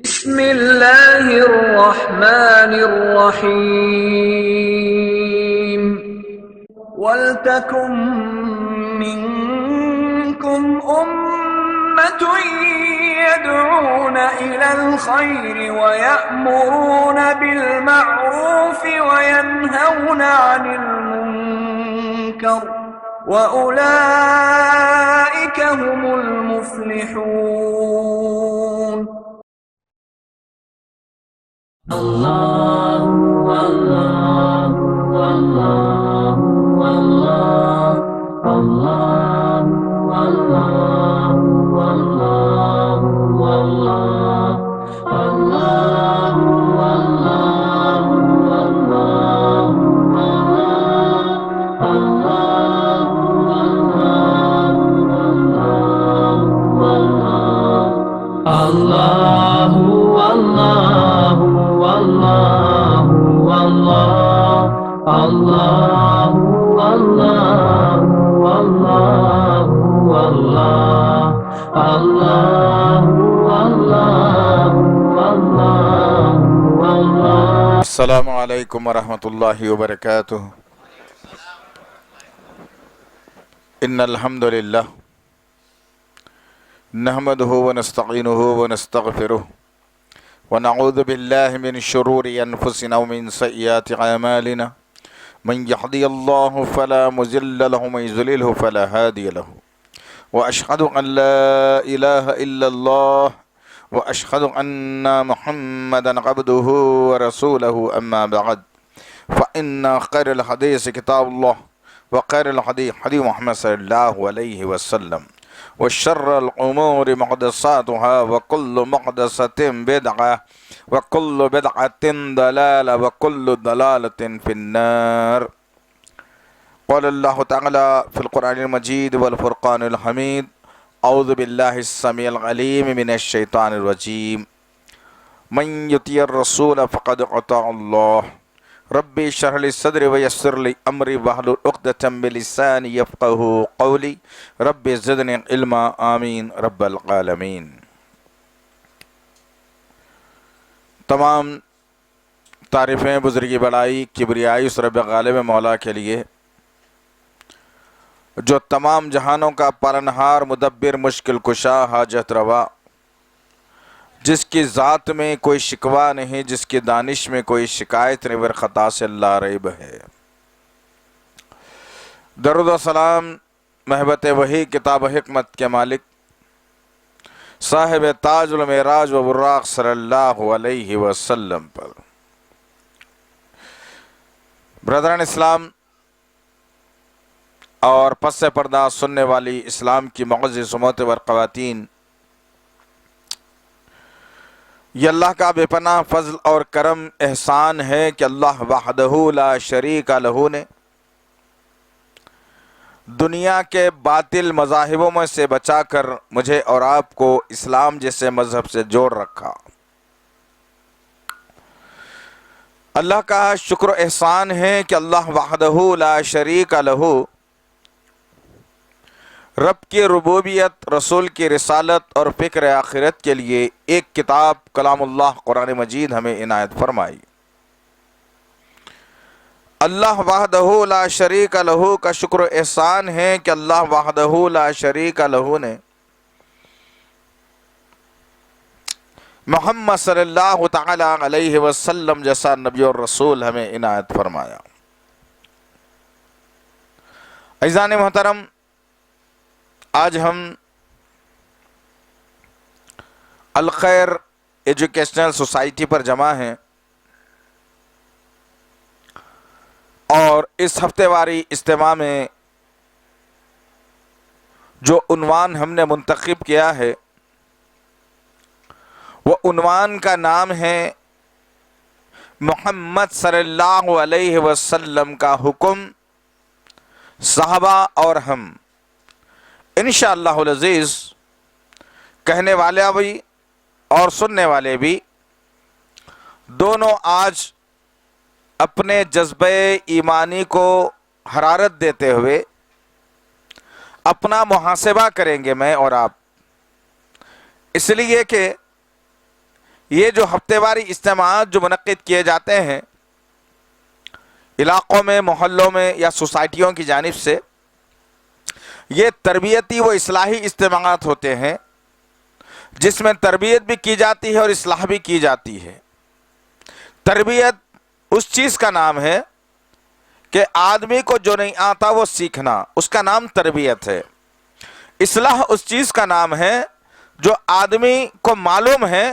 بسم اللہ الرحمن الرحیم وَلْتَكُن مِّنكُمْ أُمَّةٌ يَدْعُونَ إِلَى الْخَيْرِ وَيَأْمُرُونَ بِالْمَعْرُوفِ وَيَنْهَوْنَ عَنِ الْمُنكَرِ وَأُولَئِكَ هُمُ الْمُفْلِحُونَ۔ اللہ اللہ اللہ اللہ اللہ اللہ اللہ اللہ اللہ اللہ واللہ واللہ اللہ اللہ واللہ واللہ اللہ اللہ واللہ واللہ۔ السلام علیکم ورحمۃ اللہ وبرکاتہ۔ ان الحمد للہ نحمده ونستعینه ونستغفره ونعوذ باللہ من شرور انفسنا ومن سیئات اعمالنا من یهدی اللہ فلا مضل له ومن یضلل فلا هادی له واشهد ان لا الہ الا اللہ واشهد ان محمدا عبده ورسوله اما بعد فان خیر الحدیث کتاب اللہ وخیر الحدیث حدیث محمد صلی اللہ علیہ وسلم وشر الامور محدثاتها وكل محدثة بدعة وكل بدعة ضلالة وكل ضلالة في النار۔ قال الله تعالى في القرآن المجيد والفرقان الحميد أعوذ بالله السميع العليم من الشيطان الرجيم من يطيع الرسول فقد أطاع الله ربي اشرح لي صدري ويسر لي امري واحلل عقدة من لساني يفقهوا قولي ربي زدني علما آمین رب العالمین۔ تمام تعریفیں بزرگی بڑائی کبریائی اس رب غالب مولا کے لیے جو تمام جہانوں کا پالنہار مدبر مشکل کشا حاجت روا، جس کی ذات میں کوئی شکوہ نہیں، جس کی دانش میں کوئی شکایت نہیں، ور خطا سے لا ریب ہے۔ درود و سلام محبت وحی کتاب حکمت کے مالک صاحب تاج المعراج و براق صلی اللہ علیہ وسلم پر۔ برادران اسلام اور پس پردہ سننے والی اسلام کی معزز امت و خواتین، یہ اللہ کا بے پناہ فضل اور کرم احسان ہے کہ اللہ وحدہ لا شریک لہ نے دنیا کے باطل مذاہبوں میں سے بچا کر مجھے اور آپ کو اسلام جیسے مذہب سے جوڑ رکھا۔ اللہ کا شکر و احسان ہے کہ اللہ وحدہ لا شریک لہ رب کی ربوبیت، رسول کی رسالت اور فکر آخرت کے لیے ایک کتاب کلام اللہ قرآن مجید ہمیں عنایت فرمائی۔ اللہ وحدہ لا شریک لہ کا شکر و احسان ہے کہ اللہ وحدہ لا شریک لہ نے محمد صلی اللہ تعالی علیہ وسلم جیسا نبی اور رسول ہمیں عنایت فرمایا۔ عزیزان محترم، آج ہم الخیر ایجوکیشنل سوسائٹی پر جمع ہیں اور اس ہفتے واری اجتماع میں جو عنوان ہم نے منتخب کیا ہے وہ عنوان کا نام ہے محمد صلی اللہ علیہ وسلم کا حکم، صحابہ اور ہم۔ انشاءاللہ العزیز کہنے والے بھی اور سننے والے بھی دونوں آج اپنے جذبہ ایمانی کو حرارت دیتے ہوئے اپنا محاسبہ کریں گے، میں اور آپ، اس لیے کہ یہ جو ہفتے واری اجتماعات جو منعقد کیے جاتے ہیں علاقوں میں، محلوں میں یا سوسائٹیوں کی جانب سے، یہ تربیتی و اصلاحی اجتماعات ہوتے ہیں جس میں تربیت بھی کی جاتی ہے اور اصلاح بھی کی جاتی ہے۔ تربیت اس چیز کا نام ہے کہ آدمی کو جو نہیں آتا وہ سیکھنا، اس کا نام تربیت ہے۔ اصلاح اس چیز کا نام ہے جو آدمی کو معلوم ہے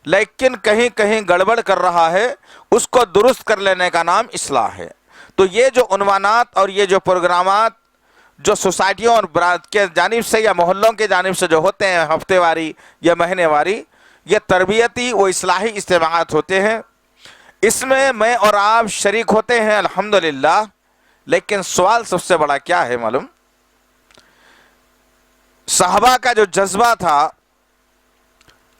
لیکن کہیں کہیں گڑبڑ کر رہا ہے، اس کو درست کر لینے کا نام اصلاح ہے۔ تو یہ جو عنوانات اور یہ جو پروگرامات جو سوسائٹیوں اور براد کے جانب سے یا محلوں کے جانب سے جو ہوتے ہیں ہفتے واری یا مہینے واری، یہ تربیتی و اصلاحی اجتماعات ہوتے ہیں۔ اس میں اور آپ شریک ہوتے ہیں الحمدللہ، لیکن سوال سب سے بڑا کیا ہے معلوم؟ صحابہ کا جو جذبہ تھا،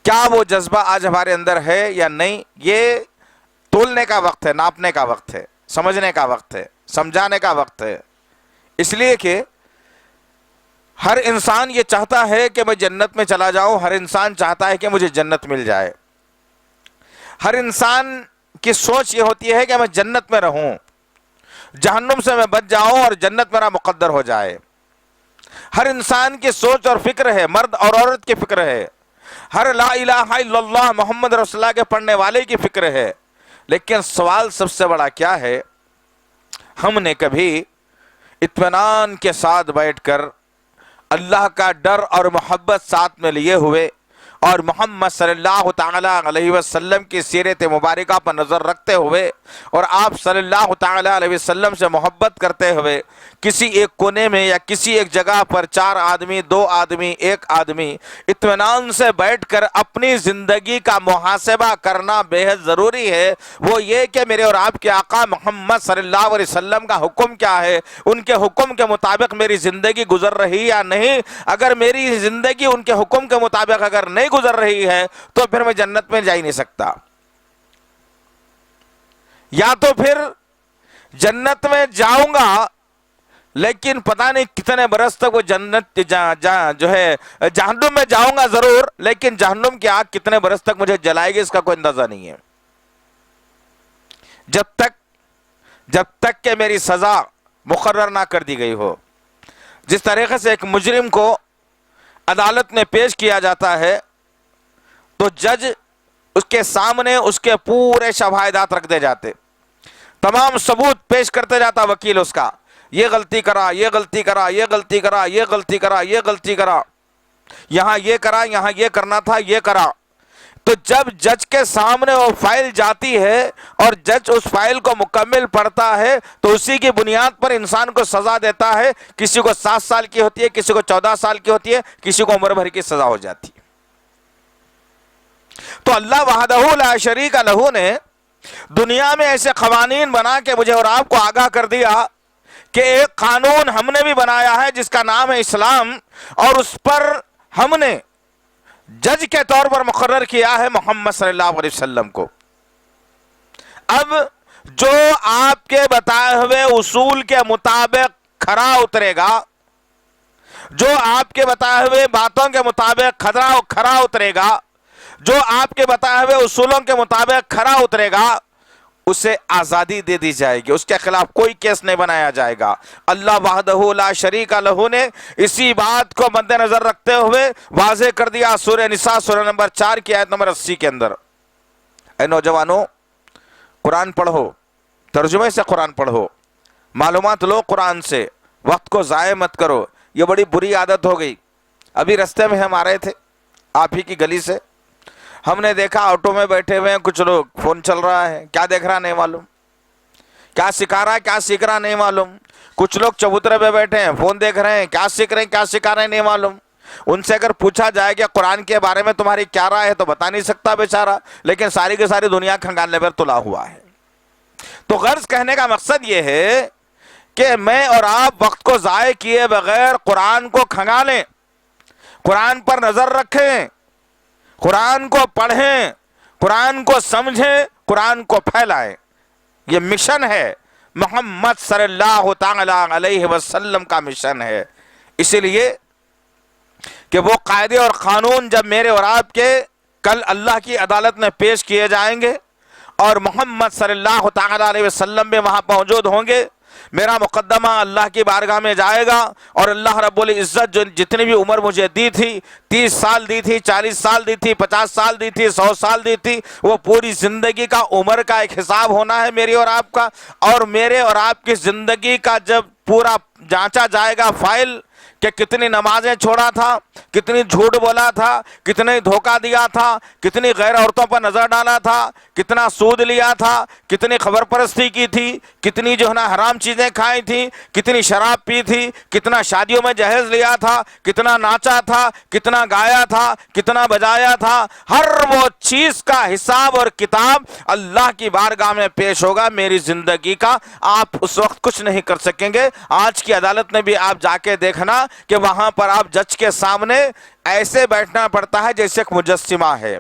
کیا وہ جذبہ آج ہمارے اندر ہے یا نہیں؟ یہ تولنے کا وقت ہے، ناپنے کا وقت ہے، سمجھنے کا وقت ہے، سمجھانے کا وقت ہے۔ اس لیے کہ ہر انسان یہ چاہتا ہے کہ میں جنت میں چلا جاؤں، ہر انسان چاہتا ہے کہ مجھے جنت مل جائے، ہر انسان کی سوچ یہ ہوتی ہے کہ میں جنت میں رہوں، جہنم سے میں بچ جاؤں اور جنت میرا مقدر ہو جائے۔ ہر انسان کی سوچ اور فکر ہے، مرد اور عورت کی فکر ہے، ہر لا الہ الا اللہ محمد رسول اللہ کے پڑھنے والے کی فکر ہے۔ لیکن سوال سب سے بڑا کیا ہے؟ ہم نے کبھی اطمینان کے ساتھ بیٹھ کر اللہ کا ڈر اور محبت ساتھ میں لیے ہوئے اور محمد صلی اللہ تعالی علیہ وسلم کی سیرت مبارکہ پر نظر رکھتے ہوئے اور آپ صلی اللہ تعالی علیہ وسلم سے محبت کرتے ہوئے کسی ایک کونے میں یا کسی ایک جگہ پر 4 آدمی، 2 آدمی، 1 آدمی اطمینان سے بیٹھ کر اپنی زندگی کا محاسبہ کرنا بے حد ضروری ہے۔ وہ یہ کہ میرے اور آپ کے آقا محمد صلی اللہ علیہ وسلم کا حکم کیا ہے، ان کے حکم کے مطابق میری زندگی گزر رہی یا نہیں۔ اگر میری زندگی ان کے حکم کے مطابق اگر نہیں گزر رہی ہے تو پھر میں جنت میں جا ہی نہیں سکتا، یا تو پھر جنت میں جاؤں گا لیکن پتہ نہیں کتنے برس تک وہ جنت جو ہے جہنم میں جاؤں گا ضرور، لیکن جہنم کی آگ کتنے برس تک مجھے جلائے گی اس کا کوئی اندازہ نہیں ہے، جب تک کہ میری سزا مقرر نہ کر دی گئی ہو۔ جس طریقے سے ایک مجرم کو عدالت میں پیش کیا جاتا ہے تو جج اس کے سامنے اس کے پورے شواہدات رکھ دے جاتے، تمام ثبوت پیش کرتے جاتا وکیل اس کا، یہ غلطی کرا، یہ غلطی کرا، یہ غلطی کرا، یہ غلطی کرا، یہ غلطی کرا، یہاں یہ کرا، یہاں یہ کرنا تھا، یہ کرا۔ تو جب جج کے سامنے وہ فائل جاتی ہے اور جج اس فائل کو مکمل پڑھتا ہے تو اسی کی بنیاد پر انسان کو سزا دیتا ہے۔ کسی کو 7 سال کی ہوتی ہے، کسی کو 14 سال کی ہوتی ہے، کسی کو عمر بھر کی سزا ہو جاتی ہے۔ تو اللہ وحدہ لا شریک لہ نے دنیا میں ایسے قوانین بنا کے مجھے اور آپ کو آگاہ کر دیا کہ ایک قانون ہم نے بھی بنایا ہے جس کا نام ہے اسلام، اور اس پر ہم نے جج کے طور پر مقرر کیا ہے محمد صلی اللہ علیہ وسلم کو۔ اب جو آپ کے بتائے ہوئے اصول کے مطابق کھرا اترے گا، جو آپ کے بتائے ہوئے باتوں کے مطابق کھرا اترے گا، جو آپ کے بتائے ہوئے اصولوں کے مطابق کھرا اترے گا، اسے آزادی دے دی جائے گی، اس کے خلاف کوئی کیس نہیں بنایا جائے گا۔ اللہ وحدہ لا شریک لہ نے اسی بات کو مد نظر رکھتے ہوئے واضح کر دیا سورہ نساء سورہ نمبر 4 کی آیت نمبر 80 کے اندر، اے نوجوانوں قرآن پڑھو، ترجمے سے قرآن پڑھو، معلومات لو قرآن سے، وقت کو ضائع مت کرو۔ یہ بڑی بری عادت ہو گئی۔ ابھی رستے میں ہم آ رہے تھے آپ ہی کی گلی سے، ہم نے دیکھا آٹو میں بیٹھے ہوئے ہیں کچھ لوگ، فون چل رہا ہے، کیا دیکھ رہا نہیں معلوم، کیا سکھا رہا ہے کیا سیکھ رہا نہیں معلوم۔ کچھ لوگ چبوترے پہ بیٹھے ہیں، فون دیکھ رہے ہیں، کیا سیکھ رہے ہیں کیا سکھا رہے ہیں نہیں معلوم۔ ان سے اگر پوچھا جائے کہ قرآن کے بارے میں تمہاری کیا رائے ہے تو بتا نہیں سکتا بیچارہ، لیکن ساری کی ساری دنیا کھنگالنے پر تلا ہوا ہے۔ تو غرض کہنے کا مقصد یہ ہے کہ میں اور آپ وقت کو ضائع کیے بغیر قرآن کو کھنگالیں، قرآن پر نظر رکھیں، قرآن کو پڑھیں، قرآن کو سمجھیں، قرآن کو پھیلائیں۔ یہ مشن ہے، محمد صلی اللہ تعالی علیہ وسلم کا مشن ہے۔ اسی لیے کہ وہ قاعدے اور قانون جب میرے اور آپ کے کل اللہ کی عدالت میں پیش کیے جائیں گے اور محمد صلی اللہ تعالی علیہ وسلم بھی وہاں موجود ہوں گے. میرا مقدمہ اللہ کی بارگاہ میں جائے گا اور اللہ رب العزت جو جتنی بھی عمر مجھے دی تھی، 30 سال دی تھی، 40 سال دی تھی، 50 سال دی تھی، 100 سال دی تھی، وہ پوری زندگی کا عمر کا ایک حساب ہونا ہے میری اور آپ کا. اور میرے اور آپ کی زندگی کا جب پورا جانچا جائے گا فائل کہ کتنی نمازیں چھوڑا تھا، کتنی جھوٹ بولا تھا، کتنے دھوکہ دیا تھا، کتنی غیر عورتوں پر نظر ڈالا تھا، کتنا سود لیا تھا، کتنی خبر پرستی کی تھی، کتنی جو ہے نا حرام چیزیں کھائی تھی، کتنی شراب پی تھی، کتنا شادیوں میں جہیز لیا تھا، کتنا ناچا تھا، کتنا گایا تھا، کتنا بجایا تھا، ہر وہ چیز کا حساب اور کتاب اللہ کی بارگاہ میں پیش ہوگا میری زندگی کا. آپ اس وقت کچھ نہیں کر سکیں گے. آج کی عدالت میں بھی آپ جا کے دیکھنا کہ وہاں پر آپ جج کے سامنے ایسے بیٹھنا پڑتا ہے جیسے ایک مجسمہ ہے.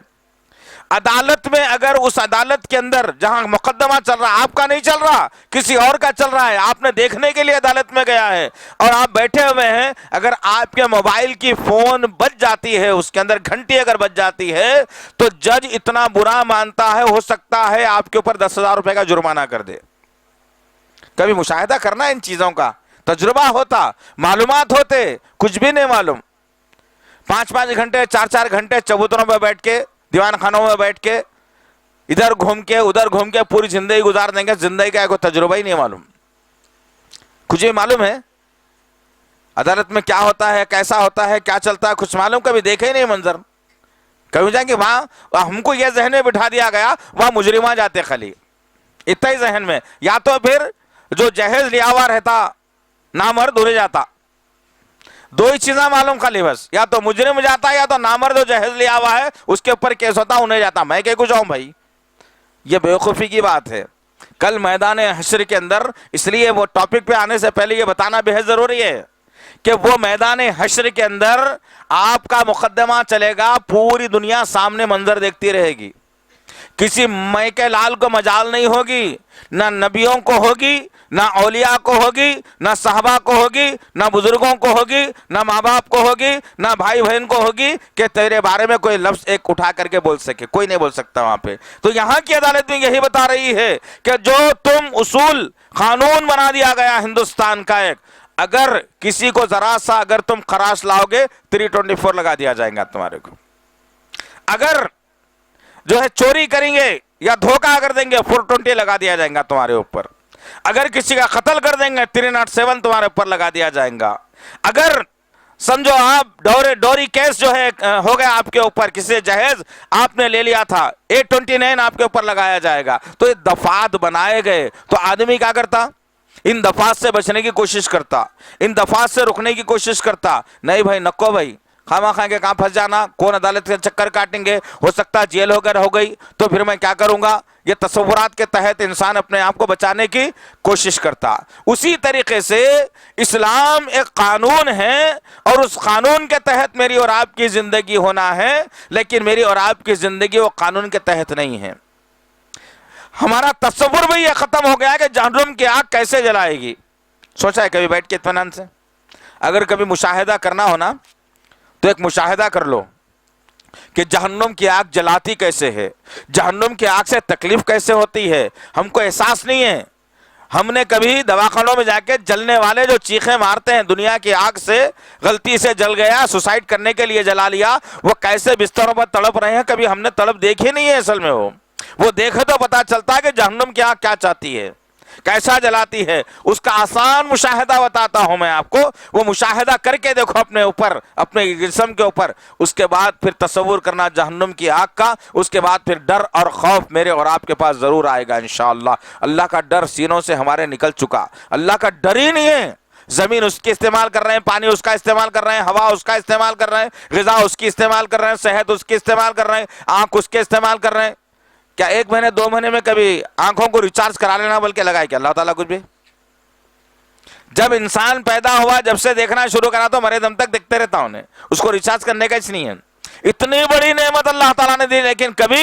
عدالت میں اگر اس عدالت کے اندر جہاں مقدمہ چل رہا، آپ کا نہیں چل رہا، کسی اور کا چل رہا ہے، آپ نے دیکھنے کے لیے عدالت میں گیا ہے اور آپ بیٹھے ہوئے ہیں، اگر آپ کے موبائل کی فون بج جاتی ہے، اس کے اندر گھنٹی اگر بج جاتی ہے تو جج اتنا برا مانتا ہے، ہو سکتا ہے آپ کے اوپر 10,000 روپے کا جرمانہ کر دے. کبھی مشاہدہ کرنا ان چیزوں کا، تجربہ ہوتا، معلومات ہوتے، کچھ بھی نہیں معلوم. 5-5 گھنٹے 4-4 گھنٹے چبوتروں پہ بیٹھ کے، دیوان خانوں میں بیٹھ کے، ادھر گھوم کے ادھر گھوم کے پوری زندگی گزار دیں گے. زندگی کا کوئی تجربہ ہی نہیں معلوم. کچھ بھی معلوم ہے عدالت میں کیا ہوتا ہے، کیسا ہوتا ہے، کیا چلتا ہے، کچھ معلوم. کبھی دیکھے ہی نہیں منظر. کبھی جائیں کہ وہاں ہم کو یہ ذہن میں بٹھا دیا گیا وہاں مجرمہ جاتے، خالی اتنا ہی ذہن میں. یا تو پھر جو جہیز لیا ہوا رہتا نامرد انہیں جاتا. دو ہی چیزیں معلوم خالی بس، یا تو مجرم جاتا یا تو نامرد جو جہیز لیا ہوا ہے اس کے اوپر کیس ہوتا انہیں جاتا. میں کہ کچھ ہوں بھائی، یہ بیوقوفی کی بات ہے. کل میدان حشر کے اندر، اس لیے وہ ٹاپک پہ آنے سے پہلے یہ بتانا بہت ضروری ہے کہ وہ میدان حشر کے اندر آپ کا مقدمہ چلے گا، پوری دنیا سامنے منظر دیکھتی رہے گی. کسی مے کے لال کو مجال نہیں ہوگی، نہ نبیوں کو ہوگی، نہ اولیاء کو ہوگی، نہ صحابہ کو ہوگی، نہ بزرگوں کو ہوگی، نہ ماں باپ کو ہوگی، نہ بھائی بہن کو ہوگی کہ تیرے بارے میں کوئی لفظ ایک اٹھا کر کے بول سکے. کوئی نہیں بول سکتا وہاں پہ. تو یہاں کی عدالت میں یہی بتا رہی ہے کہ جو تم اصول قانون بنا دیا گیا ہندوستان کا ایک، اگر کسی کو ذرا سا اگر تم خراش لاؤ گے 324 لگا دیا جائے گا تمہارے کو. اگر جو ہے چوری کریں گے یا دھوکہ اگر دیں گے 420 لگا دیا جائے گا تمہارے اوپر. اگر کسی کا قتل کر دیں گے 307 تمہارے اوپر لگا دیا جائے گا. اگر سمجھو آپ ڈوری کیس جو ہے ہو گیا آپ کے اوپر، کسی جہیز آپ نے لے لیا تھا 829 آپ کے اوپر لگایا جائے گا. تو یہ دفعات بنائے گئے تو آدمی کیا کرتا؟ ان دفعات سے بچنے کی کوشش کرتا، ان دفعات سے رکنے کی کوشش کرتا. نہیں بھائی، نکو بھائی، خواہ خواہ کے کہاں پھنس جانا، کون عدالت کے چکر کاٹیں گے، ہو سکتا ہے جیل ہو گئی تو پھر میں کیا کروں گا. یہ تصورات کے تحت انسان اپنے آپ کو بچانے کی کوشش کرتا. اسی طریقے سے اسلام ایک قانون ہے اور اس قانون کے تحت میری اور آپ کی زندگی ہونا ہے، لیکن میری اور آپ کی زندگی وہ قانون کے تحت نہیں ہے. ہمارا تصور بھی یہ ختم ہو گیا کہ جہنم کی آگ کیسے جلائے گی. سوچا ہے کبھی بیٹھ کے اطمینان سے؟ اگر کبھی مشاہدہ کرنا ہونا تو ایک مشاہدہ کر لو کہ جہنم کی آگ جلاتی کیسے ہے، جہنم کی آگ سے تکلیف کیسے ہوتی ہے. ہم کو احساس نہیں ہے. ہم نے کبھی دواخانوں میں جا کے جلنے والے جو چیخیں مارتے ہیں دنیا کی آگ سے، غلطی سے جل گیا، سوسائڈ کرنے کے لیے جلا لیا، وہ کیسے بستروں پر تڑپ رہے ہیں، کبھی ہم نے تڑپ دیکھی نہیں ہے. اصل میں وہ دیکھے تو پتا چلتا ہے کہ جہنم کی آگ کیا چاہتی ہے، کیسا جلاتی ہے. اس کا آسان مشاہدہ بتاتا ہوں میں آپ کو. وہ مشاہدہ کر کے دیکھو اپنے اوپر، اپنے جسم کے اوپر. اس کے بعد پھر تصور کرنا جہنم کی آگ کا. اس کے بعد پھر ڈر اور خوف میرے اور آپ کے پاس ضرور آئے گا انشاءاللہ. اللہ کا ڈر سینوں سے ہمارے نکل چکا. اللہ کا ڈر ہی نہیں ہے. زمین اس کی استعمال کر رہے ہیں، پانی اس کا استعمال کر رہے ہیں، ہوا اس کا استعمال کر رہے ہیں، غذا اس کی استعمال کر رہے ہیں، صحت اس کی استعمال کر رہے ہیں، آنکھ اس کے استعمال کر رہے ہیں. کیا 1 مہینے 2 مہینے میں کبھی آنکھوں کو ریچارج کرا لینا بلکہ لگائے کیا اللہ تعالیٰ کچھ بھی؟ جب انسان پیدا ہوا جب سے دیکھنا شروع کرا تو مرے دم تک دیکھتے رہتا ہوں. اس کو ریچارج کرنے کا اس نہیں ہے. اتنی بڑی نعمت اللہ تعالیٰ نے دی لیکن کبھی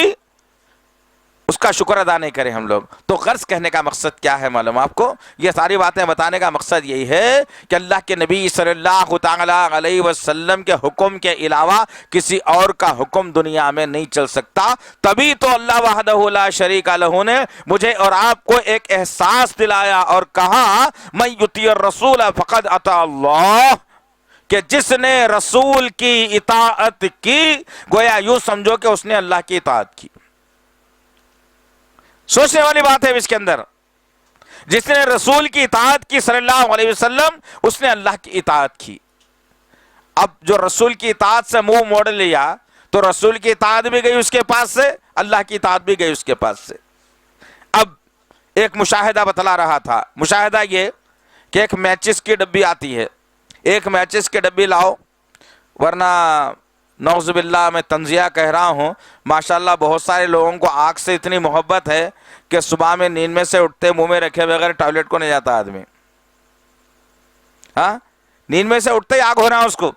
اس اس کا شکر ادا نہیں کریں ہم لوگ. تو غرض کہنے کا مقصد کیا ہے معلوم آپ کو؟ یہ ساری باتیں بتانے کا مقصد یہی ہے کہ اللہ کے نبی صلی اللہ تعالی علیہ وسلم کے حکم کے علاوہ کسی اور کا حکم دنیا میں نہیں چل سکتا. تبھی تو اللہ وحدہ لا شریک لہ نے مجھے اور آپ کو ایک احساس دلایا اور کہا من یطیع الرسول فقد اطاع اللہ، کہ جس نے رسول کی اطاعت کی گویا یوں سمجھو کہ اس نے اللہ کی اطاعت کی. سوچنے والی بات ہے اس کے اندر. جس نے رسول کی اطاعت کی صلی اللہ علیہ وسلم، اس نے اللہ کی اطاعت کی. اب جو رسول کی اطاعت سے منہ موڑ لیا تو رسول کی اطاعت بھی گئی اس کے پاس سے، اللہ کی اطاعت بھی گئی اس کے پاس سے. اب ایک مشاہدہ بتلا رہا تھا. مشاہدہ یہ کہ ایک میچز کی ڈبی آتی ہے، ایک میچز کی ڈبی لاؤ، ورنہ نعوذ باللہ میں تنزیہ کہہ رہا ہوں، ماشاءاللہ بہت سارے لوگوں کو آگ سے اتنی محبت ہے کہ صبح میں نیند میں سے اٹھتے منہ میں رکھے بغیر ٹوائلٹ کو نہیں جاتا آدمی. ہاں، نیند میں سے اٹھتے ہی آگ ہو رہا ہے اس کو،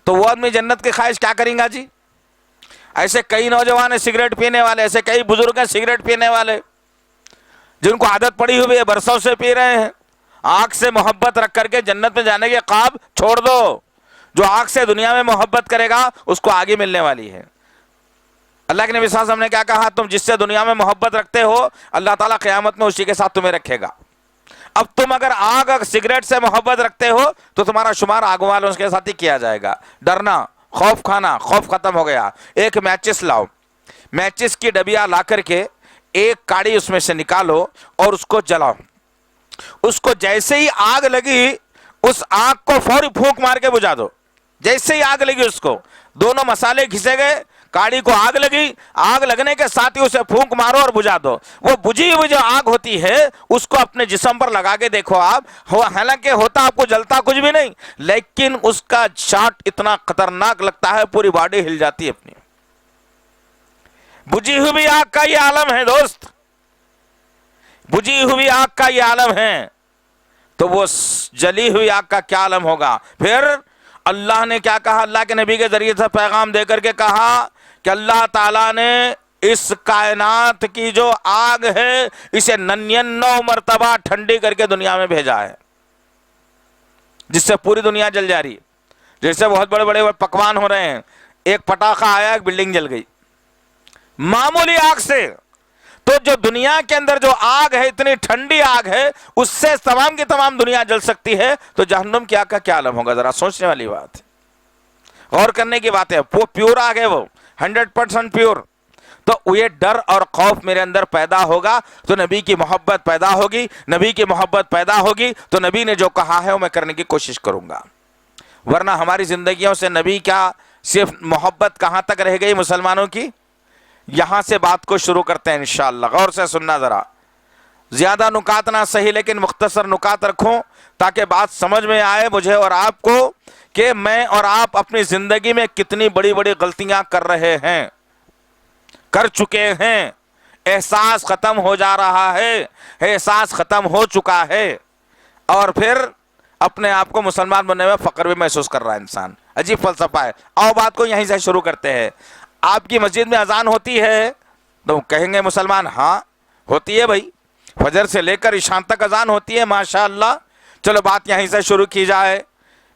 تو وہ آدمی جنت کی خواہش کیا کریں گا جی؟ ایسے کئی نوجوان ہیں سگریٹ پینے والے، ایسے کئی بزرگ ہیں سگریٹ پینے والے جن کو عادت پڑی ہوئی ہے، برسوں سے پی رہے ہیں. آگ سے محبت رکھ کر کے جنت میں جانے کے خواب چھوڑ دو. جو آگ سے دنیا میں محبت کرے گا اس کو آگے ملنے والی ہے. اللہ کے نبی صلی اللہ علیہ وسلم نے کیا کہا؟ تم جس سے دنیا میں محبت رکھتے ہو اللہ تعالیٰ قیامت میں اسی کے ساتھ تمہیں رکھے گا. اب تم اگر سگریٹ سے محبت رکھتے ہو تو تمہارا شمار آگ والوں کے ساتھ ہی کیا جائے گا. ڈرنا، خوف کھانا، خوف ختم ہو گیا. ایک میچس لاؤ، میچس کی ڈبیا لا کر کے ایک کاڑی اس میں سے نکالو اور اس کو جلاؤ. اس کو جیسے ہی آگ لگی اس آگ کو فوری پھونک مار کے بجھا دو. جیسے ہی آگ لگی اس کو، دونوں مسالے گھسے گئے، کاڑی کو آگ لگی، آگ لگنے کے ساتھ ہی اسے پھونک مارو اور بجھا دو. وہ بجھی ہوئی جو آگ ہوتی ہے اس کو اپنے جسم پر لگا کے دیکھو آپ، حالانکہ ہوتا آپ کو جلتا کچھ بھی نہیں، لیکن اس کا شاٹ اتنا خطرناک لگتا ہے پوری باڈی ہل جاتی ہے اپنی. بجھی ہوئی آگ کا یہ عالم ہے دوست، بجھی ہوئی آگ کا یہ عالم ہے. تو وہ جلی ہوئی آگ کا کیا عالم ہوگا؟ پھر اللہ نے کیا کہا؟ اللہ کے نبی کے ذریعے سے پیغام دے کر کے کہا کہ اللہ تعالیٰ نے اس کائنات کی جو آگ ہے اسے 99 مرتبہ ٹھنڈی کر کے دنیا میں بھیجا ہے، جس سے پوری دنیا جل جا رہی ہے. جیسے بہت بڑے بڑے پکوان ہو رہے ہیں، ایک پٹاخہ آیا ایک بلڈنگ جل گئی معمولی آگ سے. تو جو دنیا کے اندر جو آگ ہے اتنی ٹھنڈی آگ ہے اس سے تمام کی تمام دنیا جل سکتی ہے. تو جہنم کی آگ کا کیا عالم ہوگا؟ ذرا سوچنے والی بات ہے، غور کرنے کی بات ہے. وہ پیور آگ ہے، وہ 100% پیور. تو یہ ڈر اور خوف میرے اندر پیدا ہوگا تو نبی کی محبت پیدا ہوگی. نبی کی محبت پیدا ہوگی تو نبی نے جو کہا ہے وہ میں کرنے کی کوشش کروں گا. ورنہ ہماری زندگیوں سے نبی کیا صرف محبت کہاں تک رہ گئی مسلمانوں کی؟ یہاں سے بات کو شروع کرتے ہیں انشاءاللہ. غور سے سننا، ذرا زیادہ نکات نہ صحیح لیکن مختصر نکات رکھوں تاکہ بات سمجھ میں آئے مجھے اور آپ کو کہ میں اور آپ اپنی زندگی میں کتنی بڑی بڑی غلطیاں کر رہے ہیں، کر چکے ہیں. احساس ختم ہو جا رہا ہے، احساس ختم ہو چکا ہے، اور پھر اپنے آپ کو مسلمان بننے میں فخر بھی محسوس کر رہا ہے انسان. عجیب فلسفہ ہے. آؤ بات کو یہیں سے شروع کرتے ہیں. آپ کی مسجد میں اذان ہوتی ہے تو کہیں گے مسلمان ہاں ہوتی ہے بھائی، فجر سے لے کر عشاء تک اذان ہوتی ہے ماشاءاللہ. چلو بات یہیں سے شروع کی جائے.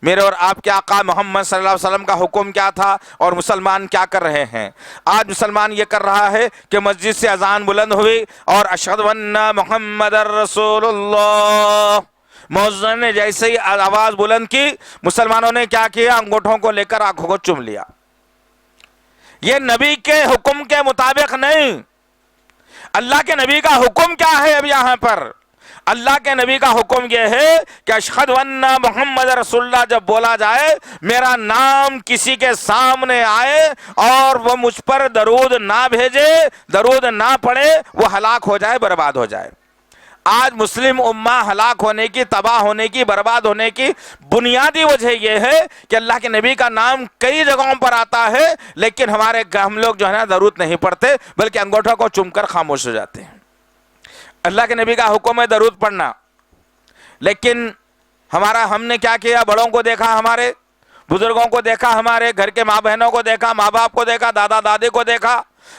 میرے اور آپ کے آقا محمد صلی اللہ علیہ وسلم کا حکم کیا تھا اور مسلمان کیا کر رہے ہیں؟ آج مسلمان یہ کر رہا ہے کہ مسجد سے اذان بلند ہوئی اور اشہد ان محمد رسول اللہ، مؤذن نے جیسے ہی آواز بلند کی مسلمانوں نے کیا کیا؟ انگوٹھوں کو لے کر آنکھوں کو چوم لیا. یہ نبی کے حکم کے مطابق نہیں. اللہ کے نبی کا حکم کیا ہے؟ اب یہاں پر اللہ کے نبی کا حکم یہ ہے کہ اشہد ان محمد رسول اللہ جب بولا جائے، میرا نام کسی کے سامنے آئے اور وہ مجھ پر درود نہ بھیجے، درود نہ پڑھے، وہ ہلاک ہو جائے، برباد ہو جائے. آج مسلم امہ ہلاک ہونے کی، تباہ ہونے کی، برباد ہونے کی بنیادی وجہ یہ ہے کہ اللہ کے نبی کا نام کئی جگہوں پر آتا ہے لیکن ہم لوگ جو ہے نا درود نہیں پڑھتے بلکہ انگوٹھوں کو چوم کر خاموش ہو جاتے ہیں. اللہ کے نبی کا حکم ہے درود پڑھنا، لیکن ہم نے کیا کیا؟ بڑوں کو دیکھا، ہمارے بزرگوں کو دیکھا، ہمارے گھر کے ماں بہنوں کو دیکھا، ماں باپ کو دیکھا، دادا دادی کو دیکھا،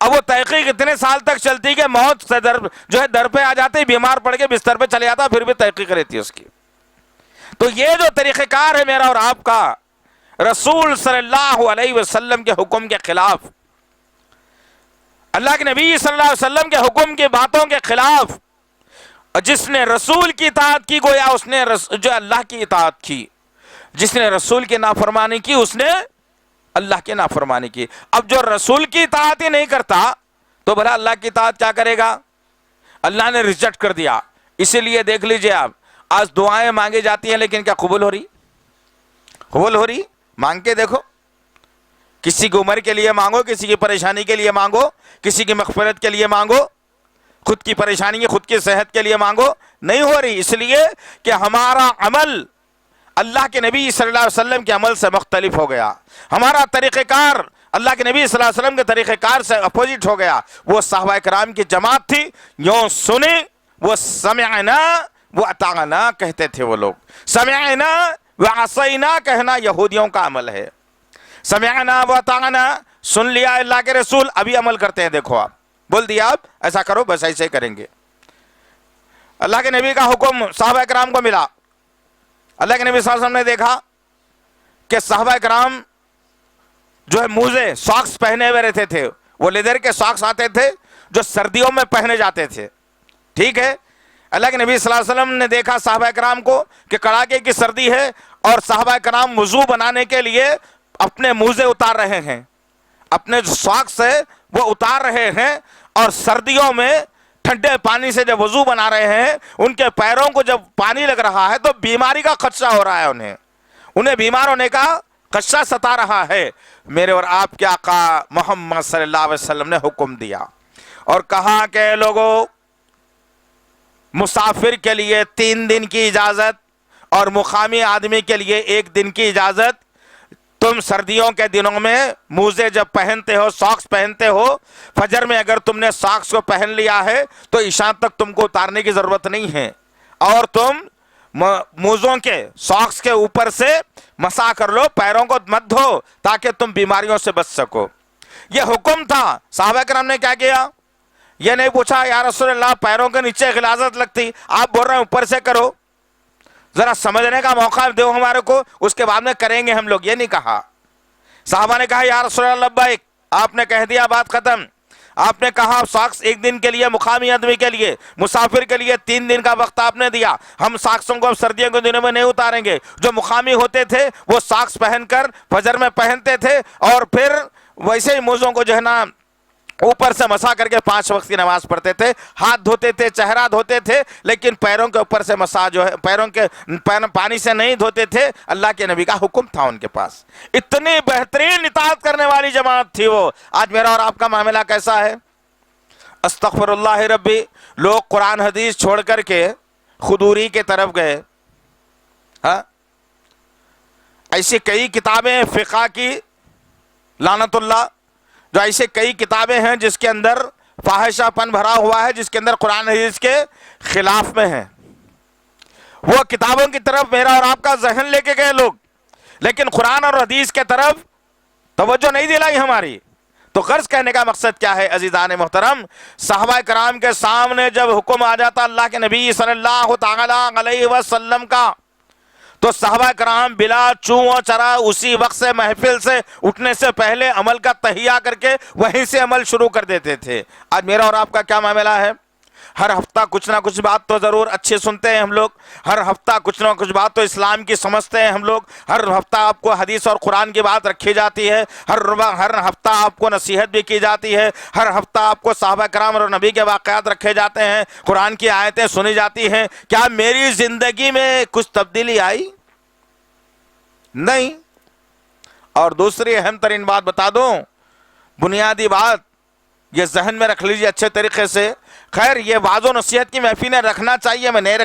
اب وہ تحقیق اتنے سال تک چلتی کہ موت سے جو ہے در پہ آ جاتے، بیمار پڑ کے بستر پہ چلے جاتا، پھر بھی تحقیق رہتی ہے اس کی۔ تو یہ جو طریقہ کار ہے میرا اور آپ کا، رسول صلی اللہ علیہ وسلم کے حکم کے خلاف، اللہ کے نبی صلی اللہ علیہ وسلم کے حکم کی باتوں کے خلاف، جس نے رسول کی اطاعت کی گویا اس نے جو اللہ کی اطاعت کی، جس نے رسول کی نافرمانی کی اس نے اللہ کی نافرمانی کی۔ اب جو رسول کی اطاعت ہی نہیں کرتا تو بھلا اللہ کی اطاعت کیا کرے گا؟ اللہ نے ریجیکٹ کر دیا۔ اسی لیے دیکھ لیجئے آپ، آج دعائیں مانگی جاتی ہیں لیکن کیا قبول ہو رہی؟ قبول ہو رہی؟ مانگ کے دیکھو، کسی کی عمر کے لیے مانگو، کسی کی پریشانی کے لیے مانگو، کسی کی مغفرت کے لیے مانگو، خود کی پریشانی خود کی صحت کے لیے مانگو، نہیں ہو رہی۔ اس لیے کہ ہمارا عمل اللہ کے نبی صلی اللہ علیہ وسلم کے عمل سے مختلف ہو گیا، ہمارا طریقہ کار اللہ کے نبی صلی اللہ علیہ وسلم کے طریقہ کار سے اپوزٹ ہو گیا۔ وہ صحابہ کرام کی جماعت تھی، یوں سنے، وہ سمعنا وہ اطعنا کہتے تھے، وہ لوگ سمعنا و عصینا کہنا یہودیوں کا عمل ہے۔ سمعنا و اطعنا، سن لیا اللہ کے رسول، ابھی عمل کرتے ہیں، دیکھو آپ بول دیا آپ ایسا کرو، بس ایسے ہی کریں گے۔ اللہ کے نبی کا حکم صحابہ کرام کو ملا، اللہ کے نبی صلی اللہ علیہ وسلم نے دیکھا کہ صحابہ کرام جو ہے موزے ساکس پہنے ہوئے رہتے تھے، وہ لیدر کے ساکس آتے تھے جو سردیوں میں پہنے جاتے تھے، ٹھیک ہے۔ اللہ کے نبی صلی اللہ علیہ وسلم نے دیکھا صحابہ کرام کو کہ کڑاکے کی سردی ہے اور صحابہ کرام وضو بنانے کے لیے اپنے موزے اتار رہے ہیں، اپنے جو ساکس ہے وہ اتار رہے ہیں، اور سردیوں میں ٹھنڈے پانی سے جب وضو بنا رہے ہیں، ان کے پیروں کو جب پانی لگ رہا ہے تو بیماری کا خدشہ ہو رہا ہے، انہیں بیمار ہونے کا خدشہ ستا رہا ہے۔ میرے اور آپ کے آقا محمد صلی اللہ علیہ وسلم نے حکم دیا اور کہا کہ لوگوں، مسافر کے لیے 3 دن کی اجازت اور مقامی آدمی کے لیے 1 دن کی اجازت۔ تم سردیوں کے دنوں میں موزے جب پہنتے ہو، ساکس پہنتے ہو، فجر میں اگر تم نے ساکس کو پہن لیا ہے تو عشاء تک تم کو اتارنے کی ضرورت نہیں ہے، اور تم موزوں کے ساکس کے اوپر سے مسح کر لو، پیروں کو مت دھو تاکہ تم بیماریوں سے بچ سکو۔ یہ حکم تھا۔ صحابہ کرام نے کیا کیا؟ یہ نہیں پوچھا یا رسول اللہ پیروں کے نیچے غلاظت لگتی، آپ بول رہے ہیں اوپر سے کرو، ذرا سمجھنے کا موقع دو ہمارے کو، اس کے بعد میں کریں گے ہم لوگ، یہ نہیں کہا۔ صحابہ نے کہا یا رسول اللہ لبیک، آپ نے کہہ دیا، بات ختم۔ آپ نے کہا ساکس 1 دن کے لیے، مقامی آدمی کے لیے، مسافر کے لیے 3 دن کا وقت آپ نے دیا۔ ہم ساکسوں کو اب سردیوں کے دنوں میں نہیں اتاریں گے۔ جو مقامی ہوتے تھے وہ ساکس پہن کر فجر میں پہنتے تھے، اور پھر ویسے ہی موزوں کو جو ہے نا اوپر سے مسح کر کے 5 وقت کی نماز پڑھتے تھے، ہاتھ دھوتے تھے، چہرہ دھوتے تھے، لیکن پیروں کے اوپر سے مسح جو ہے پیروں کے پانی سے نہیں دھوتے تھے۔ اللہ کے نبی کا حکم تھا ان کے پاس۔ اتنی بہترین اطاعت کرنے والی جماعت تھی وہ۔ آج میرا اور آپ کا معاملہ کیسا ہے؟ استغفر اللہ ربی، لوگ قرآن حدیث چھوڑ کر کے خودوری کے طرف گئے۔ ہاں، ایسی کئی کتابیں فقہ کی، لعنت اللہ، جو ایسے کئی کتابیں ہیں جس کے اندر فاحشہ پن بھرا ہوا ہے، جس کے اندر قرآن حدیث کے خلاف میں ہے، وہ کتابوں کی طرف میرا اور آپ کا ذہن لے کے گئے لوگ، لیکن قرآن اور حدیث کے طرف توجہ نہیں دلائی ہماری۔ تو غرض کہنے کا مقصد کیا ہے عزیزان محترم؟ صحابہ کرام کے سامنے جب حکم آ جاتا اللہ کے نبی صلی اللہ تعالی علیہ وسلم کا، تو صحابہ کرام بلا چوں و چرا اسی وقت سے محفل سے اٹھنے سے پہلے عمل کا تہیہ کر کے وہیں سے عمل شروع کر دیتے تھے۔ آج میرا اور آپ کا کیا معاملہ ہے؟ ہر ہفتہ کچھ نہ کچھ بات تو ضرور اچھی سنتے ہیں ہم لوگ، ہر ہفتہ کچھ نہ کچھ بات تو اسلام کی سمجھتے ہیں ہم لوگ، ہر ہفتہ آپ کو حدیث اور قرآن کی بات رکھی جاتی ہے، ہر ہفتہ آپ کو نصیحت بھی کی جاتی ہے، ہر ہفتہ آپ کو صحابہ کرام اور نبی کے واقعات رکھے جاتے ہیں، قرآن کی آیتیں سنی جاتی ہیں۔ کیا میری زندگی میں کچھ تبدیلی آئی؟ نہیں۔ اور دوسری اہم ترین بات بتا دوں، بنیادی بات یہ ذہن میں رکھ لیجیے اچھے طریقے سے۔ خیر، یہ واعظ و نصیحت کی محفلیں رکھنا چاہیے، میں نہیں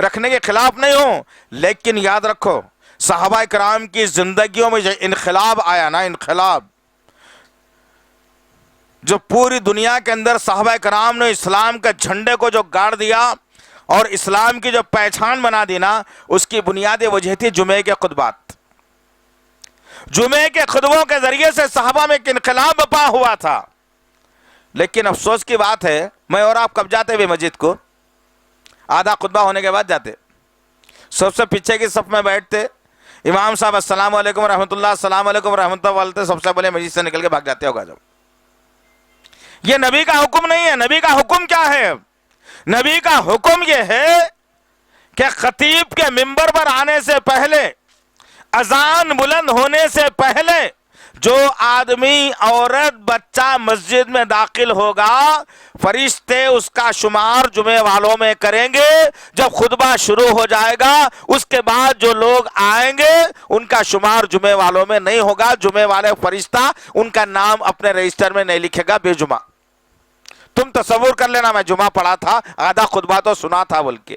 رکھنے کے خلاف نہیں ہوں، لیکن یاد رکھو صحابہ کرام کی زندگیوں میں جو انقلاب آیا نا، انقلاب جو پوری دنیا کے اندر صحابہ کرام نے اسلام کے جھنڈے کو جو گاڑ دیا اور اسلام کی جو پہچان بنا دی نا، اس کی بنیادی وجہ تھی جمعے کے خطبات۔ جمعے کے خطبوں کے ذریعے سے صحابہ میں ایک انقلاب برپا ہوا تھا۔ لیکن افسوس کی بات ہے میں اور آپ کب جاتے ہوئے مسجد کو؟ آدھا خطبہ ہونے کے بعد جاتے، سب سے پیچھے کی صف میں بیٹھتے، امام صاحب السلام علیکم ورحمۃ اللہ، السلام علیکم ورحمۃ اللہ بولتے، سب سے پہلے مسجد سے نکل کے بھاگ جاتے ہوگا جب۔ یہ نبی کا حکم نہیں ہے۔ نبی کا حکم کیا ہے؟ نبی کا حکم یہ ہے کہ خطیب کے منبر پر آنے سے پہلے، اذان بلند ہونے سے پہلے جو آدمی، عورت، بچہ مسجد میں داخل ہوگا، فرشتے اس کا شمار جمعے والوں میں کریں گے۔ جب خطبہ شروع ہو جائے گا اس کے بعد جو لوگ آئیں گے ان کا شمار جمعے والوں میں نہیں ہوگا۔ جمعے والے فرشتہ ان کا نام اپنے رجسٹر میں نہیں لکھے گا بے جمعہ۔ تم تصور کر لینا میں جمعہ پڑھا تھا، آدھا خطبہ تو سنا تھا بول کے۔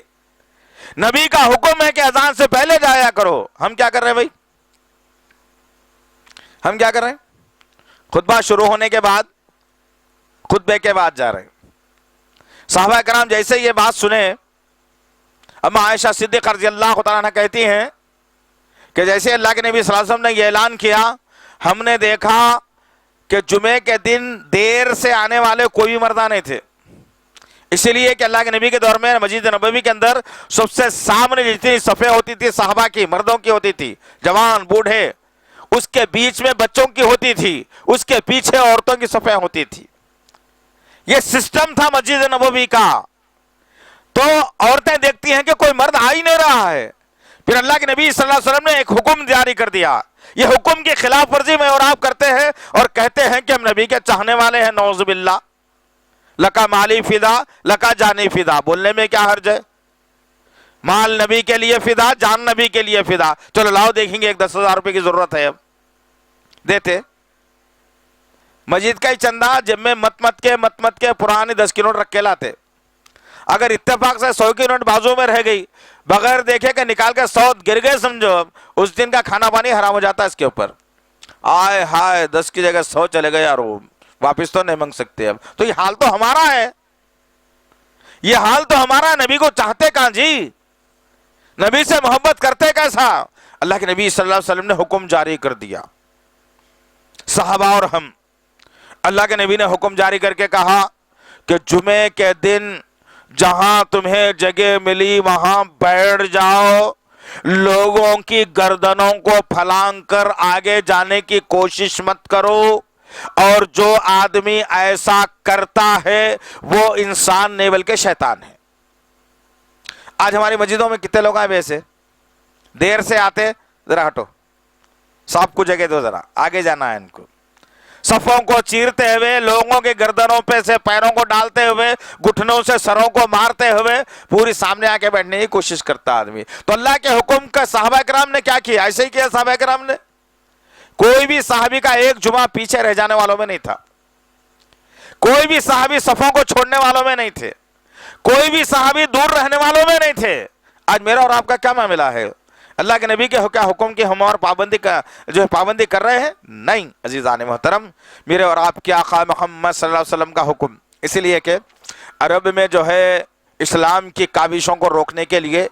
نبی کا حکم ہے کہ اذان سے پہلے جایا کرو۔ ہم کیا کر رہے ہیں بھائی؟ ہم کیا کر رہے ہیں؟ خطبہ شروع ہونے کے بعد، خطبے کے بعد جا رہے ہیں۔ صحابہ کرام جیسے یہ بات سنے، اما عائشہ صدیقہ رضی اللہ تعالیٰ عنہ کہتی ہیں کہ جیسے اللہ کے نبی صلی اللہ علیہ وسلم نے یہ اعلان کیا، ہم نے دیکھا کہ جمعے کے دن دیر سے آنے والے کوئی بھی مردہ نہیں تھے، اسی لیے کہ اللہ کے نبی کے دور میں مسجد نبوی کے اندر سب سے سامنے جتنی صفیں ہوتی تھی صحابہ کی، مردوں کی ہوتی تھی، جوان بوڑھے، اس کے بیچ میں بچوں کی ہوتی تھی، اس کے پیچھے عورتوں کی صفیں ہوتی تھی۔ یہ سسٹم تھا مسجد نبوی کا۔ تو عورتیں دیکھتی ہیں کہ کوئی مرد آ ہی نہیں رہا ہے، پھر اللہ کے نبی صلی اللہ علیہ وسلم نے ایک حکم جاری کر دیا۔ یہ حکم کی خلاف ورزی میں اور آپ کرتے ہیں اور کہتے ہیں کہ ہم نبی کے چاہنے والے ہیں، نعوذ باللہ، لکا مالی فدا لکا جانی فدا، بولنے میں کیا حرج ہے؟ مال نبی کے لیے فدا، جان نبی کے لیے فدا۔ چلو لاؤ دیکھیں گے، ایک 10,000 روپے کی ضرورت ہے، اب دیتے۔ مسجد کا ہی چندہ جب میں مت کے پرانے 10 کی نوٹ رکھ کے لاتے، اگر اتفاق سے 100 کی نوٹ بازو میں رہ گئی، بغیر دیکھے کہ نکال کے 100 گر گئے، سمجھو اب اس دن کا کھانا پانی حرام ہو جاتا ہے اس کے اوپر۔ آئے ہائے 10 کی جگہ 100 چلے گئے یار، وہ واپس تو نہیں مانگ سکتے اب۔ تو یہ حال تو ہمارا ہے، یہ حال تو ہمارا ہے۔ نبی کو چاہتے کہاں جی؟ نبی سے محبت کرتے کیسا؟ اللہ کے نبی صلی اللہ علیہ وسلم نے حکم جاری کر دیا، صحابہ اور ہم، اللہ کے نبی نے حکم جاری کر کے کہا کہ جمعے کے دن جہاں تمہیں جگہ ملی وہاں بیٹھ جاؤ، لوگوں کی گردنوں کو پھلانگ کر آگے جانے کی کوشش مت کرو، اور جو آدمی ایسا کرتا ہے وہ انسان نہیں بلکہ شیطان ہے۔ آج ہماری مسجدوں میں کتنے لوگ ہیں ویسے دیر سے آتے، ذرا ہٹو، صاحب کو جگہ دو، ذرا آگے جانا ہے ان کو، صفوں کو چیرتے ہوئے، لوگوں کے گردنوں پہ سے پیروں کو ڈالتے ہوئے، گھٹنوں سے سروں کو مارتے ہوئے پوری سامنے آ کے بیٹھنے کی کوشش کرتا آدمی۔ تو اللہ کے حکم کا صحابہ کرام نے کیا کیا؟ ایسے ہی کیا صحابہ کرام نے۔ کوئی بھی صحابی کا ایک جمعہ پیچھے رہ جانے والوں میں نہیں تھا، کوئی بھی صحابی صفوں کو چھوڑنے والوں میں نہیں تھے، کوئی بھی صحابی دور رہنے والوں میں نہیں تھے۔ آج میرا اور آپ کا کیا معاملہ ہے؟ اللہ کے نبی کے حکم کی ہم اور پابندی کر رہے ہیں؟ نہیں عزیزان محترم، میرے اور آپ کے آقا محمد صلی اللہ علیہ وسلم کا حکم، اسی لیے کہ عرب میں جو ہے اسلام کی کاوشوں کو روکنے کے لیے،